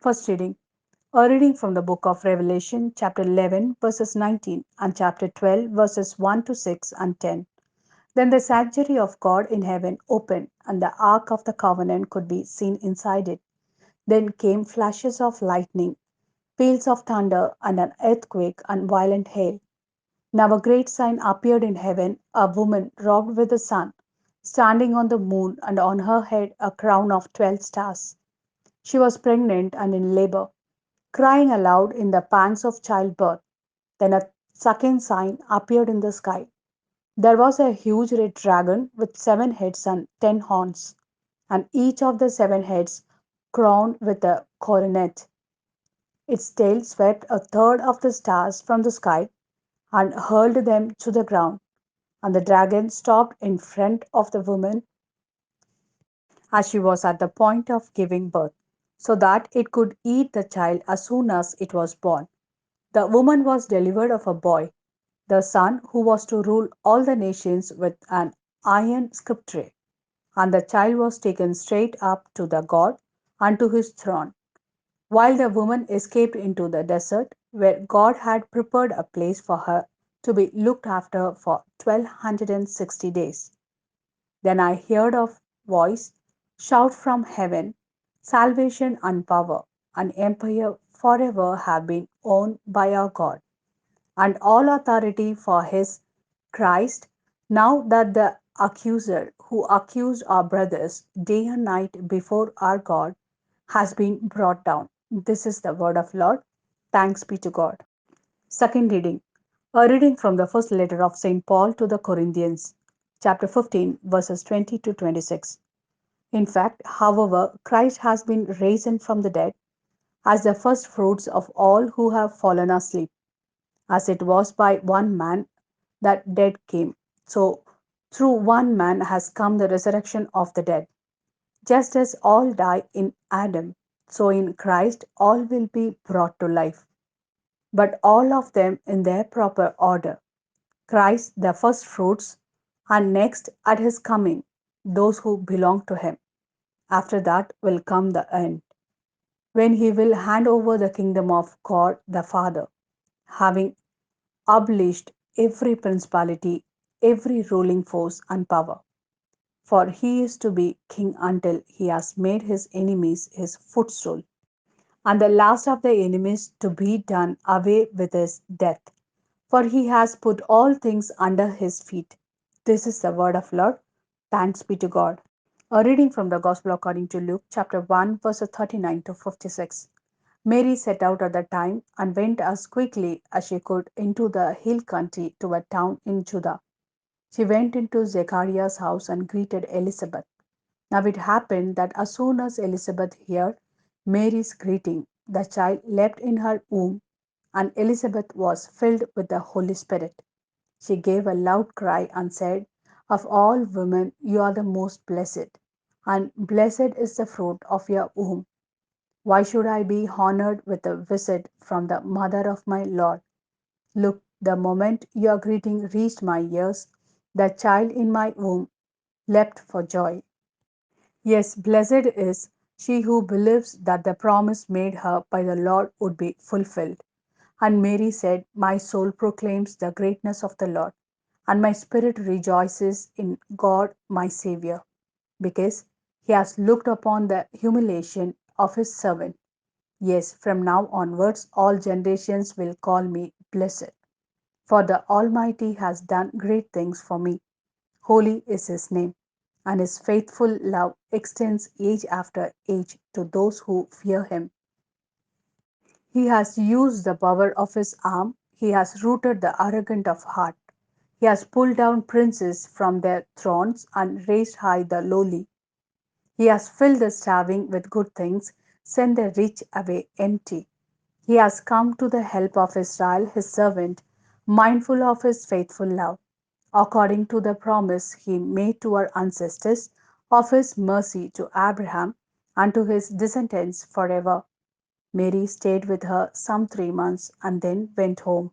First reading. A reading from the book of Revelation, chapter 11, verses 19, and chapter 12, verses 1 to 6 and 10. Then the sanctuary of God in heaven opened, and the ark of the covenant could be seen inside it. Then came flashes of lightning, peals of thunder, and an earthquake and violent hail. Now a great sign appeared in heaven, a woman robed with the sun, standing on the moon, and on her head a crown of 12 stars. She was pregnant and in labor, crying aloud in the pangs of childbirth. Then a second sign appeared in the sky. There was a huge red dragon with 7 heads and 10 horns, and each of the 7 heads crowned with a coronet. Its tail swept a third of the stars from the sky and hurled them to the ground. And the dragon stopped in front of the woman as she was at the point of giving birth, so that it could eat the child as soon as it was born. The woman was delivered of a boy, the son who was to rule all the nations with an iron scepter. And the child was taken straight up to the God and to his throne. While the woman escaped into the desert, where God had prepared a place for her to be looked after for 1260 days. Then I heard a voice shout from heaven, "Salvation and power and empire forever have been owned by our God, and all authority for his Christ, now that the accuser who accused our brothers day and night before our God has been brought down." This is the word of Lord. Thanks be to God. Second reading. A reading from the first letter of St. Paul to the Corinthians, chapter 15, verses 20 to 26. In fact, however, Christ has been raised from the dead as the first fruits of all who have fallen asleep. As it was by one man that death came, so through one man has come the resurrection of the dead. Just as all die in Adam, so in Christ all will be brought to life, but all of them in their proper order. Christ the first fruits, and next at his coming, those who belong to him. After that will come the end, when he will hand over the kingdom of God the Father, having abolished every principality, every ruling force and power. For he is to be king until he has made his enemies his footstool, and the last of the enemies to be done away with is death. For he has put all things under his feet. This is the word of Lord. Thanks be to God. A reading from the Gospel according to Luke, chapter 1, verses 39 to 56. Mary set out at the time and went as quickly as she could into the hill country to a town in Judah. She went into Zechariah's house and greeted Elizabeth. Now it happened that as soon as Elizabeth heard Mary's greeting, the child leapt in her womb, and Elizabeth was filled with the Holy Spirit. She gave a loud cry and said, "Of all women, you are the most blessed, and blessed is the fruit of your womb. Why should I be honored with a visit from the mother of my Lord? Look, the moment your greeting reached my ears, the child in my womb leapt for joy. Yes, blessed is she who believes that the promise made her by the Lord would be fulfilled." And Mary said, "My soul proclaims the greatness of the Lord, and my spirit rejoices in God my Saviour, because he has looked upon the humiliation of his servant. Yes, from now onwards all generations will call me blessed. For the Almighty has done great things for me. Holy is his name, and his faithful love extends age after age to those who fear him. He has used the power of his arm. He has rooted the arrogant of heart. He has pulled down princes from their thrones and raised high the lowly. He has filled the starving with good things, sent the rich away empty. He has come to the help of Israel, his servant, mindful of his faithful love, according to the promise he made to our ancestors, of his mercy to Abraham and to his descendants forever. Mary stayed with her some 3 months and then went home.